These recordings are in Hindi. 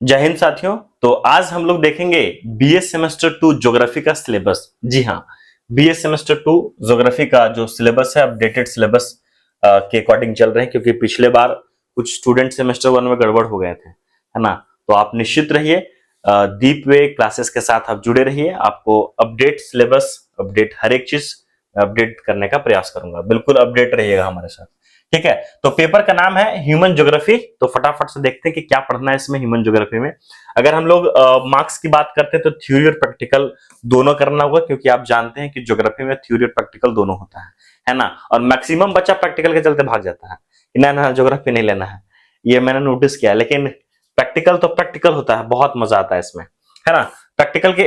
जय हिंद साथियों। तो आज हम लोग देखेंगे बीए सेमेस्टर 2 ज्योग्राफी का सिलेबस। जी हाँ, बीए सेमेस्टर 2 ज्योग्राफी का जो सिलेबस है अपडेटेड सिलेबस के अकॉर्डिंग चल रहे हैं, क्योंकि पिछले बार कुछ स्टूडेंट सेमेस्टर 1 में गड़बड़ हो गए थे, है ना। तो आप निश्चित रहिए, दीप वे क्लासेस के साथ आप जुड़े रहिए। आपको अपडेट सिलेबस, अपडेट हर एक चीज अपडेट करने का प्रयास करूंगा। बिल्कुल अपडेट रहिएगा हमारे साथ, ठीक है। तो पेपर का नाम है ह्यूमन ज्योग्राफी। तो फटाफट से देखते हैं कि क्या पढ़ना है इसमें ह्यूमन ज्योग्राफी में। अगर हम लोग मार्क्स की बात करते हैं तो थ्योरी और प्रैक्टिकल दोनों करना होगा, क्योंकि आप जानते हैं कि ज्योग्राफी में थ्योरी और प्रैक्टिकल दोनों होता है ना। और मैक्सिमम बच्चा प्रैक्टिकल के चलते भाग जाता है कि ना ज्योग्राफी नहीं लेना है। ये मैंने नोटिस किया, लेकिन प्रैक्टिकल तो प्रैक्टिकल होता है, बहुत मजा आता है इसमें, है ना। प्रैक्टिकल के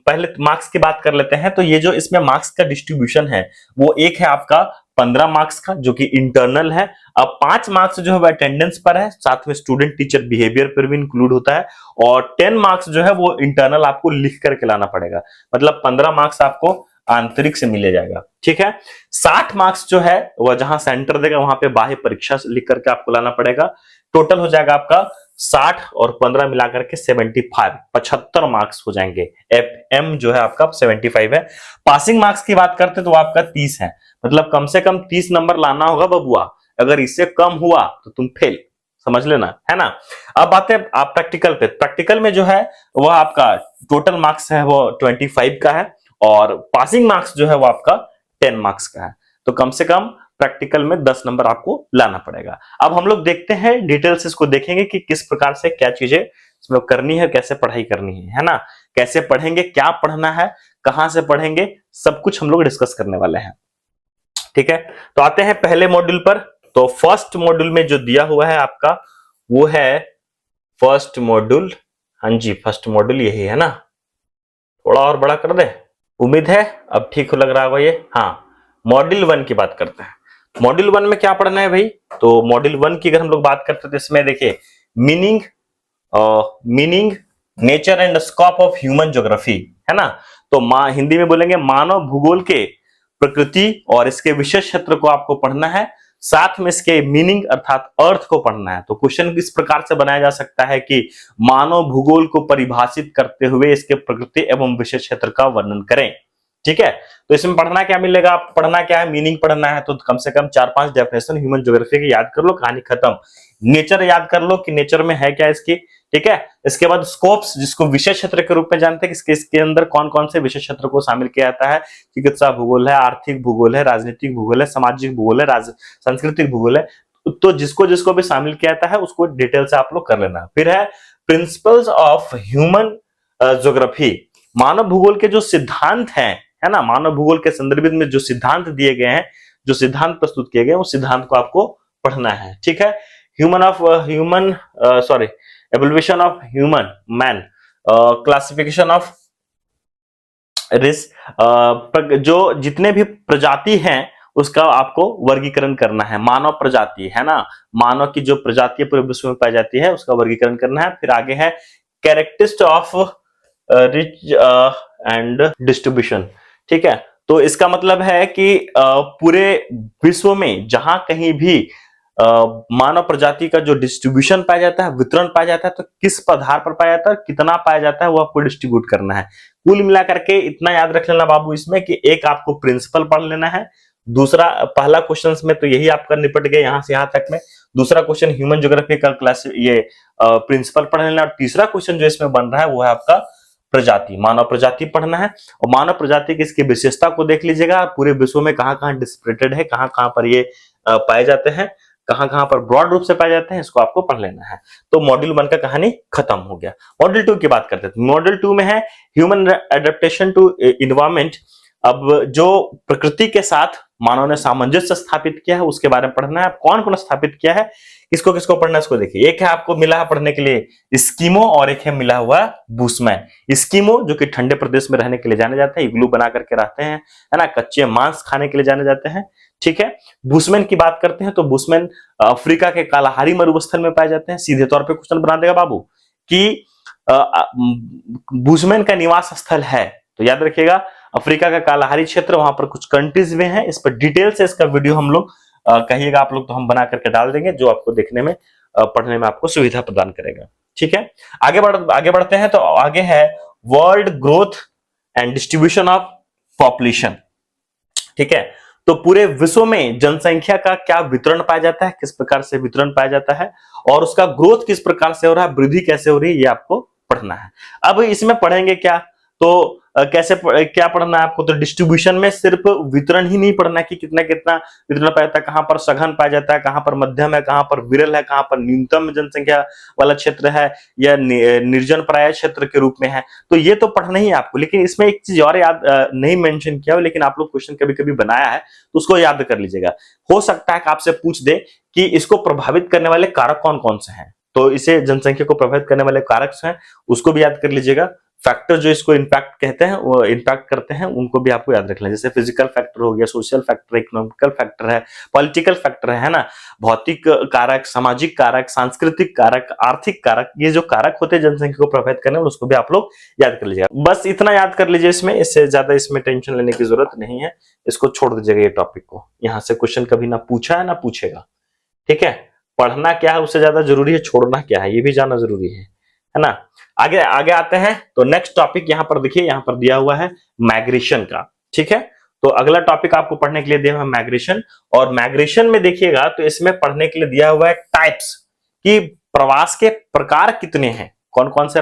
पहले मार्क्स की बात कर लेते हैं। तो ये जो इसमें मार्क्स का डिस्ट्रीब्यूशन है वो एक है आपका 15 मार्क्स का, जो कि इंटरनल है। अब 5 मार्क्स जो है वो अटेंडेंस पर है, साथ में स्टूडेंट टीचर बिहेवियर पर भी इंक्लूड होता है। और 10 मार्क्स जो है वो इंटरनल आपको लिख करके लाना पड़ेगा, मतलब 15 मार्क्स आपको आंतरिक से मिले जाएगा, ठीक है। 60 मार्क्स जो है वह जहां सेंटर देगा वहां पे बाह्य परीक्षा लिख करके आपको लाना पड़ेगा। टोटल हो जाएगा आपका 60 और 15 मिलाकर के 75 मार्क्स हो जाएंगे। एम जो है आपका 75 है। पासिंग मार्क्स की बात करते तो आपका 30 है, मतलब कम से कम 30 नंबर लाना होगा बबुआ। अगर इससे कम हुआ तो तुम फेल, समझ लेना, है ना। अब आते हैं आप प्रैक्टिकल पे। प्रैक्टिकल में जो है वह आपका टोटल मार्क्स है वो 25 का है, और पासिंग मार्क्स जो है वो आपका 10 मार्क्स का है। तो कम से कम प्रैक्टिकल में 10 नंबर आपको लाना पड़ेगा। अब हम लोग देखते हैं डिटेल्स, इसको देखेंगे कि किस प्रकार से क्या चीजें इसमें करनी है, कैसे पढ़ाई करनी है ना। कैसे पढ़ेंगे, क्या पढ़ना है, कहां से पढ़ेंगे, सब कुछ हम लोग डिस्कस करने वाले हैं, ठीक है। तो आते हैं पहले मॉड्यूल पर। तो फर्स्ट मॉड्यूल में जो दिया हुआ है आपका वो है फर्स्ट मॉड्यूल। हाँ जी, फर्स्ट मॉड्यूल यही है ना। थोड़ा और बड़ा कर दे, उम्मीद है अब ठीक लग रहा होगा ये। हाँ, मॉड्यूल 1 की बात करते हैं। मॉड्यूल 1 में क्या पढ़ना है भाई? तो मॉड्यूल 1 की अगर हम लोग बात करते हैं तो इसमें देखिए meaning, meaning, nature and scope of human geography, है ना। तो हिंदी में बोलेंगे मानव भूगोल के प्रकृति और इसके विशेष क्षेत्र को आपको पढ़ना है। साथ में इसके मीनिंग अर्थात अर्थ को पढ़ना है। तो क्वेश्चन इस प्रकार से बनाया जा सकता है कि मानव भूगोल को परिभाषित करते हुए इसके प्रकृति एवं विशेष क्षेत्र का वर्णन करें, ठीक है। तो इसमें पढ़ना क्या मिलेगा? आप पढ़ना क्या है? मीनिंग पढ़ना है, तो कम से कम 4-5 डेफिनेशन ह्यूमन ज्योग्राफी की याद कर लो, कहानी खत्म। नेचर याद कर लो कि नेचर में है क्या इसकी, ठीक है। इसके बाद स्कोप्स, जिसको विशेष क्षेत्र के रूप में जानते हैं, इसके अंदर कौन कौन से विशेष क्षेत्र को शामिल किया जाता है। चिकित्सा भूगोल है, आर्थिक भूगोल है, राजनीतिक भूगोल है, सामाजिक भूगोल है, सांस्कृतिक भूगोल है। तो जिसको जिसको भी शामिल किया जाता है उसको डिटेल से आप लोग कर लेना। फिर है प्रिंसिपल्स ऑफ ह्यूमन ज्योग्राफी, मानव भूगोल के जो सिद्धांत हैं, है ना। मानव भूगोल के संदर्भित में जो सिद्धांत दिए गए हैं, जो सिद्धांत प्रस्तुत किए गए हैं, उस सिद्धांत को आपको पढ़ना है, ठीक है। Evolution of human man, classification of risk, जो जितने भी प्रजाति हैं उसका आपको वर्गीकरण करना है। मानव प्रजाति, है ना, मानव की जो प्रजाति पूरे विश्व में पाई जाती है उसका वर्गीकरण करना है। फिर आगे है characteristic of rich and distribution, ठीक है। तो इसका मतलब है कि पूरे विश्व में जहां कहीं भी मानव प्रजाति का जो डिस्ट्रीब्यूशन पाया जाता है, वितरण पाया जाता है, तो किस आधार पर पाया जाता है, कितना पाया जाता है, वो आपको डिस्ट्रीब्यूट करना है। कुल मिलाकर के इतना याद रख लेना बाबू इसमें कि एक आपको प्रिंसिपल पढ़ लेना है। दूसरा, पहला क्वेश्चन में तो यही आपका निपट गया यहां से यहां तक में। दूसरा क्वेश्चन ह्यूमन ज्योग्राफी का क्लास ये प्रिंसिपल पढ़ लेना। और तीसरा क्वेश्चन जो इसमें बन रहा है वो है आपका प्रजाति, मानव प्रजाति पढ़ना है। और मानव प्रजाति की इसकी विशेषता को देख लीजिएगा, पूरे विश्व में कहां कहां डिस्प्रेटेड है, कहां कहां पर ये पाए जाते हैं, कहां कहां पर ब्रॉड रूप से पाए जाते हैं, इसको आपको पढ़ लेना है। तो मॉड्यूल 1 का कहानी खत्म हो गया। मॉड्यूल 2 की बात करते हैं। मॉड्यूल 2 में है ह्यूमन एडेप्टेशन टू इन्वायरमेंट। अब जो प्रकृति के साथ मानव ने सामंजस्य स्थापित किया है उसके बारे में पढ़ना है। कौन कौन स्थापित किया है, किसको किसको पढ़ना है, इसको देखिए। एक है आपको मिला है पढ़ने के लिए स्कीमो, और एक है मिला हुआ बुशमैन। स्कीमो जो कि ठंडे प्रदेश में रहने के लिए जाने जाते हैं, इग्लू बना करके रहते हैं, है ना, कच्चे मांस खाने के लिए जाने जाते हैं, ठीक है। बुशमैन की बात करते हैं तो बुशमैन अफ्रीका के कालाहारी मरुस्थल में पाए जाते हैं। सीधे तौर पे क्वेश्चन बना देगा बाबू कि बुशमैन का निवास स्थल है, तो याद रखिएगा अफ्रीका का कालाहारी क्षेत्र, वहां पर कुछ कंट्रीज में है। इस पर डिटेल से इसका वीडियो हम लोग कहिएगा आप लोग तो हम बना करके डाल देंगे, जो आपको देखने में पढ़ने में आपको सुविधा प्रदान करेगा, ठीक है, आगे बढ़ते हैं। तो आगे है world growth and distribution of population. ठीक है, तो पूरे विश्व में जनसंख्या का क्या वितरण पाया जाता है, किस प्रकार से वितरण पाया जाता है, और उसका ग्रोथ किस प्रकार से हो रहा है, वृद्धि कैसे हो रही है, ये आपको पढ़ना है। अब इसमें पढ़ेंगे क्या, तो क्या पढ़ना है आपको, तो डिस्ट्रीब्यूशन में सिर्फ वितरण ही नहीं पढ़ना है कि कितना कितना वितरण पाया जाता है, कहां पर सघन पाया जाता है, कहां पर मध्यम है, कहां पर विरल है, कहां पर न्यूनतम जनसंख्या वाला क्षेत्र है या निर्जन प्राय क्षेत्र के रूप में है, तो ये तो पढ़ना ही है आपको। लेकिन इसमें एक चीज और याद नहीं मेंशन किया हो, लेकिन आप लोग क्वेश्चन कभी कभी बनाया है तो उसको याद कर लीजिएगा। हो सकता है कि आपसे पूछ दे कि इसको प्रभावित करने वाले कारक कौन कौन से हैं, तो इसे जनसंख्या को प्रभावित करने वाले कारक हैं उसको भी याद कर लीजिएगा। फैक्टर जो इसको इम्पैक्ट कहते हैं, वो इम्पैक्ट करते हैं, उनको भी आपको याद रखना है। जैसे फिजिकल फैक्टर हो गया, सोशल फैक्टर, इकोनॉमिकल फैक्टर है, पॉलिटिकल फैक्टर है ना, भौतिक कारक, सामाजिक कारक, सांस्कृतिक कारक, आर्थिक कारक, ये जो कारक होते हैं जनसंख्या को प्रभावित करने वाले, उसको भी आप लोग याद कर लीजिएगा। बस इतना याद कर लीजिए इसमें, इससे ज्यादा इसमें टेंशन लेने की जरूरत नहीं है। इसको छोड़ दीजिएगा ये टॉपिक को, यहां से क्वेश्चन कभी ना पूछा है ना पूछेगा। ठीक है, पढ़ना क्या है उससे ज्यादा जरूरी है छोड़ना क्या है, ये भी जानना जरूरी है ना। आगे आगे आते हैं, तो नेक्स्ट टॉपिक यहां पर देखिए, यहां पर दिया हुआ है माइग्रेशन का। ठीक है, तो अगला टॉपिक आपको पढ़ने के लिए दिया हुआ है माइग्रेशन, और माइग्रेशन में देखिएगा तो इसमें पढ़ने के लिए दिया हुआ है टाइप्स, कि प्रवास के प्रकार कितने हैं, कौन कौन से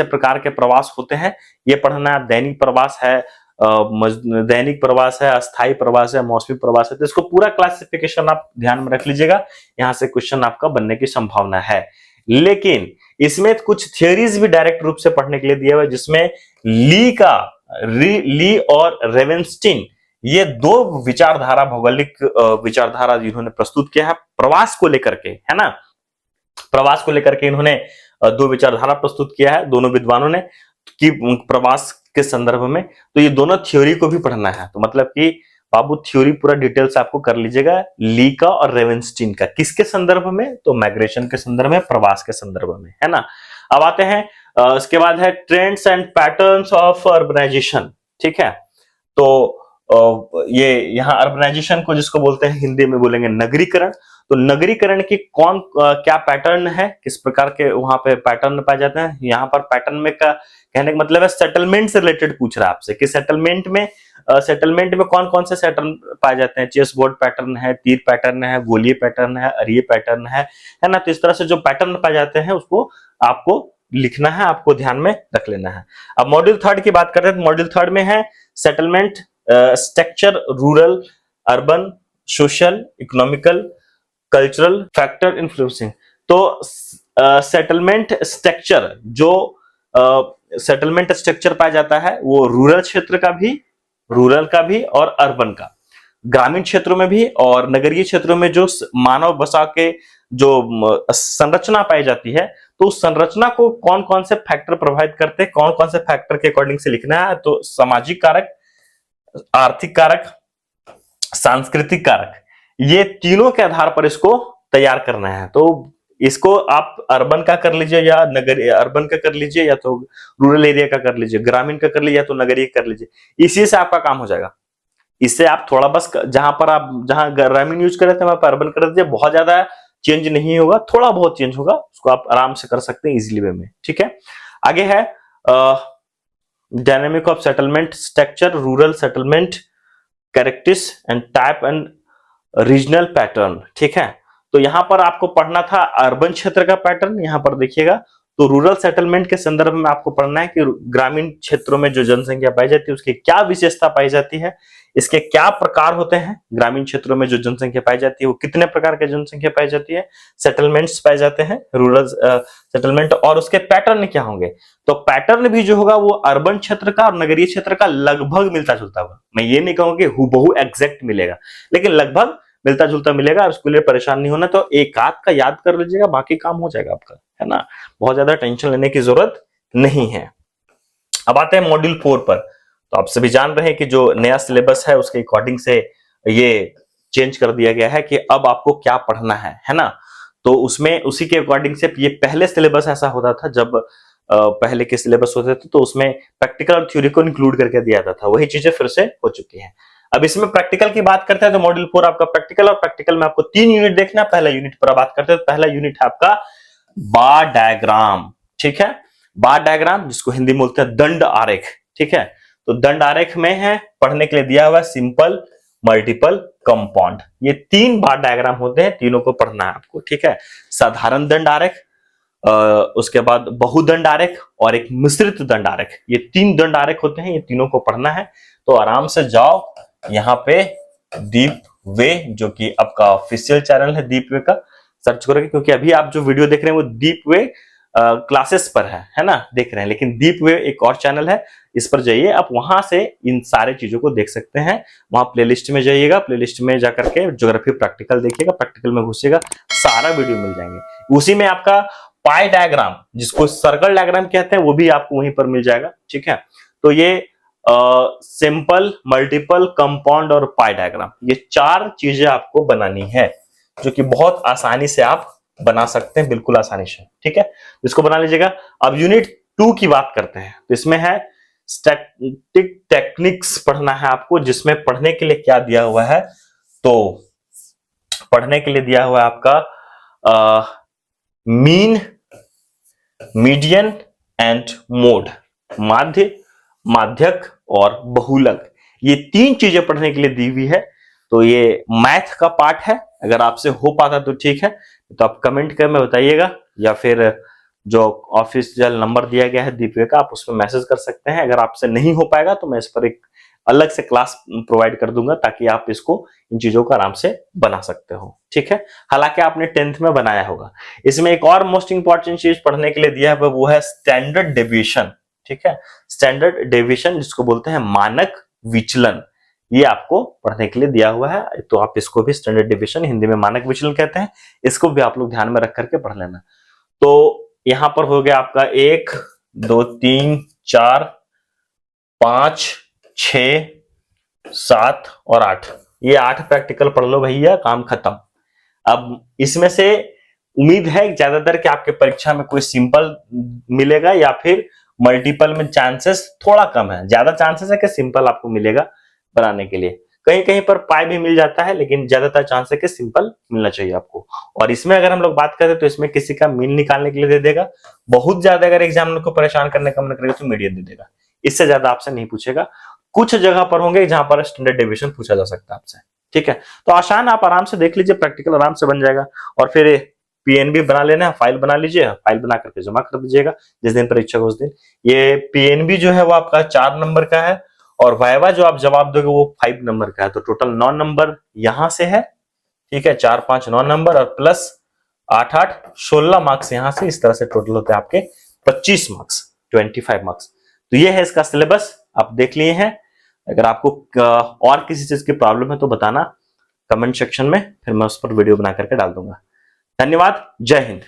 प्रकार के प्रवास होते हैं, ये पढ़ना है। दैनिक प्रवास है, दैनिक प्रवास है, अस्थायी प्रवास है, मौसमी प्रवास है, तो इसको पूरा क्लासिफिकेशन आप ध्यान में रख लीजिएगा, यहां से क्वेश्चन आपका बनने की संभावना है। लेकिन इसमें कुछ थियोरीज भी डायरेक्ट रूप से पढ़ने के लिए दिया हुआ है, जिसमें ली और रेवेनस्टीन, ये दो विचारधारा, भौगोलिक विचारधारा जिन्होंने प्रस्तुत किया है प्रवास को लेकर के, है ना, प्रवास को लेकर के इन्होंने दो विचारधारा प्रस्तुत किया है दोनों विद्वानों ने, कि प्रवास के संदर्भ में, तो ये दोनों थ्योरी को भी पढ़ना है। तो मतलब कि बाबू थ्योरी पूरा डिटेल से आपको कर लीजिएगा, ली का और रेवेनस्टीन का, किसके संदर्भ में, तो माइग्रेशन के संदर्भ में, प्रवास के संदर्भ में, है ना। अब आते हैं इसके बाद है trends and patterns of urbanization. ठीक है, तो ये यहाँ अर्बनाइजेशन को जिसको बोलते हैं हिंदी में बोलेंगे नगरीकरण, तो नगरीकरण की कौन क्या पैटर्न है, किस प्रकार के वहां पे पैटर्न पाए जाते हैं। यहाँ पर पैटर्न में का कहने का मतलब है सेटलमेंट से रिलेटेड पूछ रहा है आपसे, कि सेटलमेंट में कौन कौन से पैटर्न पाए जाते हैं। चेस बोर्ड पैटर्न है, तीर पैटर्न है, गोलीय पैटर्न है, अरिय पैटर्न है ना। तो इस तरह से जो पैटर्न पाए जाते हैं उसको आपको लिखना है, आपको ध्यान में रख लेना है। अब मॉड्यूल 3 की बात करते हैं, तो मॉड्यूल 3 में है settlement structure, rural, urban, social, economical, cultural factor influencing. तो सेटलमेंट स्ट्रक्चर, जो सेटलमेंट स्ट्रक्चर पाया जाता है वो रूरल क्षेत्र का भी और अर्बन का, ग्रामीण क्षेत्रों में भी और नगरीय क्षेत्रों में जो मानव बसा के जो संरचना पाई जाती है, तो उस संरचना को कौन कौन से फैक्टर प्रभावित करते हैं, कौन कौन से फैक्टर के अकॉर्डिंग से लिखना है। तो सामाजिक कारक, आर्थिक कारक, सांस्कृतिक कारक, ये तीनों के आधार पर इसको तैयार करना है। तो इसको आप अर्बन का कर लीजिए या अर्बन का कर लीजिए, या तो रूरल एरिया का कर लीजिए, ग्रामीण का कर लीजिए, या तो नगरीय कर लीजिए, इसी से आपका काम हो जाएगा। इससे आप थोड़ा बस जहां ग्रामीण यूज कर रहे थे वहां पर अर्बन कर दीजिए, बहुत ज्यादा चेंज नहीं होगा, थोड़ा बहुत चेंज होगा, उसको आप आराम से कर सकते हैं इजीली वे में। ठीक है, आगे है dynamic of settlement structure, rural settlement characteristics and type and regional pattern. ठीक है, तो यहां पर आपको पढ़ना था अर्बन क्षेत्र का पैटर्न, यहां पर देखिएगा। तो रूरल सेटलमेंट के संदर्भ में आपको पढ़ना है कि ग्रामीण क्षेत्रों में जो जनसंख्या पाई जाती है उसकी क्या विशेषता पाई जाती है, इसके क्या प्रकार होते हैं। ग्रामीण क्षेत्रों में जो जनसंख्या पाई जाती है वो कितने प्रकार की जनसंख्या पाई जाती है, सेटलमेंट्स पाए जाते हैं रूरल सेटलमेंट, और उसके पैटर्न क्या होंगे। तो पैटर्न भी जो होगा वो अर्बन क्षेत्र का और नगरीय क्षेत्र का लगभग मिलता जुलता होगा। मैं ये नहीं कहूंगा कि हूबहू एग्जैक्ट मिलेगा, लेकिन लगभग मिलता जुलता मिलेगा। उसके लिए परेशान नहीं होना, तो एक आध का याद कर लीजिएगा, बाकी काम हो जाएगा आपका, है ना। बहुत ज्यादा टेंशन लेने की जरूरत नहीं है। अब आते हैं मॉड्यूल 4 पर। तो आप सभी जान रहे हैं कि जो नया सिलेबस है उसके अकॉर्डिंग से ये चेंज कर दिया गया है कि अब आपको क्या पढ़ना है ना। तो उसमें उसी के अकॉर्डिंग से, ये पहले सिलेबस ऐसा होता था, जब पहले के सिलेबस होते थे तो उसमें प्रैक्टिकल और थ्योरी को इंक्लूड करके दिया जाता था, वही चीजें फिर से हो चुकी हैं। अब इसमें प्रैक्टिकल की बात करते हैं तो मॉड्यूल 4 आपका प्रैक्टिकल, और प्रैक्टिकल में आपको 3 यूनिट देखना है। पहला यूनिट पर बात करते हैं, तो पहला यूनिट है आपका बार डायग्राम, ठीक है। बार डायग्राम जिसको हिंदी में बोलते हैं दंड आरेख, ठीक है। तो दंड आरेख में है पढ़ने के लिए दिया हुआ सिंपल, मल्टीपल, कंपाउंड, ये 3 बार डायग्राम होते हैं, तीनों को पढ़ना है आपको, ठीक है। साधारण दंड आरेख, उसके बाद बहुदंड आरेख और एक मिश्रित दंड आरेख, ये 3 दंड आरेख होते हैं, ये तीनों को पढ़ना है। तो आराम से जाओ यहाँ पे दीप वे, जो कि आपका ऑफिशियल चैनल है दीप वे का, सर्च करोगे, क्योंकि अभी आप जो वीडियो देख रहे हैं वो दीप वे क्लासेस पर है ना, देख रहे हैं, लेकिन दीप वे एक और चैनल है, इस पर जाइए, आप वहां से इन सारे चीजों को देख सकते हैं। वहां प्लेलिस्ट में जाइएगा, प्लेलिस्ट में जाकर के ज्योग्राफी प्रैक्टिकल देखिएगा, प्रैक्टिकल में घुसिएगा, सारा वीडियो मिल जाएंगे। उसी में आपका पाई डायग्राम, जिसको सर्कल डायग्राम कहते हैं, वो भी आपको वहीं पर मिल जाएगा, ठीक है। तो ये सिंपल, मल्टीपल, कंपाउंड और पाई डायग्राम, ये 4 चीजें आपको बनानी है, जो कि बहुत आसानी से आप बना सकते हैं, बिल्कुल आसानी से, ठीक है। इसको बना लीजिएगा। अब यूनिट 2 की बात करते हैं, तो इसमें है स्टैटिक टेक्निक्स पढ़ना है आपको, जिसमें पढ़ने के लिए क्या दिया हुआ है, तो पढ़ने के लिए दिया हुआ है आपका मीन, मीडियन एंड मोड, माध्य, माध्यक और बहुलक, ये 3 चीजें पढ़ने के लिए दी हुई है। तो ये मैथ का पार्ट है, अगर आपसे हो पाता तो ठीक है, तो आप कमेंट कर में बताइएगा, या फिर जो ऑफिशियल नंबर दिया गया है दीपवे का, आप उसमें मैसेज कर सकते हैं। अगर आपसे नहीं हो पाएगा तो मैं इस पर एक अलग से क्लास प्रोवाइड कर दूंगा, ताकि आप इसको, इन चीजों को आराम से बना सकते हो, ठीक है। हालांकि आपने 10th में बनाया होगा। इसमें एक और मोस्ट इंपॉर्टेंट चीज पढ़ने के लिए दिया है, वो है स्टैंडर्ड डेविएशन, ठीक है। स्टैंडर्ड डेविएशन जिसको बोलते हैं मानक विचलन, ये आपको पढ़ने के लिए दिया हुआ है। तो आप इसको भी, स्टैंडर्ड डेविएशन हिंदी में मानक विचलन कहते हैं, इसको भी आप लोग ध्यान में रख करके पढ़ लेना। तो यहां पर हो गया आपका 1 2 3 4 5 6 7 और 8, ये 8 प्रैक्टिकल पढ़ लो भैया, काम खत्म। अब इसमें से उम्मीद है ज्यादातर कि आपके परीक्षा में कोई सिंपल मिलेगा, या फिर मल्टीपल में चांसेस थोड़ा कम है, ज्यादा चांसेस है कि सिंपल आपको मिलेगा बनाने के लिए। कहीं कहीं पर पाई भी मिल जाता है, लेकिन ज्यादातर चांस है कि सिंपल मिलना चाहिए आपको। और इसमें अगर हम लोग बात करें तो इसमें किसी का मीन निकालने के लिए दे देगा, बहुत ज्यादा अगर एग्जामिनर को परेशान करने का मन करेगा तो मीडियन दे देगा, इससे ज्यादा आपसे नहीं पूछेगा। कुछ जगह पर होंगे जहां पर स्टैंडर्ड डेविएशन पूछा जा सकता है आपसे, ठीक है। तो आसान, आप आराम से देख लीजिए, प्रैक्टिकल आराम से बन जाएगा। और फिर पीएनबी बना लेना है, फाइल बना लीजिए, फाइल बना करके जमा कर दीजिएगा जिस दिन परीक्षा हो उस दिन। ये पीएनबी जो है वो आपका 4 नंबर का है, और वाइवा जो आप जवाब दोगे वो 5 नंबर का है। तो टोटल 9 नंबर यहां से है, ठीक है, 4 5 9 नंबर, और प्लस 8 8 16 मार्क्स यहां से, इस तरह से टोटल होते हैं आपके 25 मार्क्स, 25 मार्क्स। तो ये है इसका सिलेबस, आप देख लिए हैं। अगर आपको और किसी चीज की प्रॉब्लम है तो बताना कमेंट सेक्शन में, फिर मैं उस पर वीडियो बना करके डाल दूंगा। धन्यवाद, जय हिंद।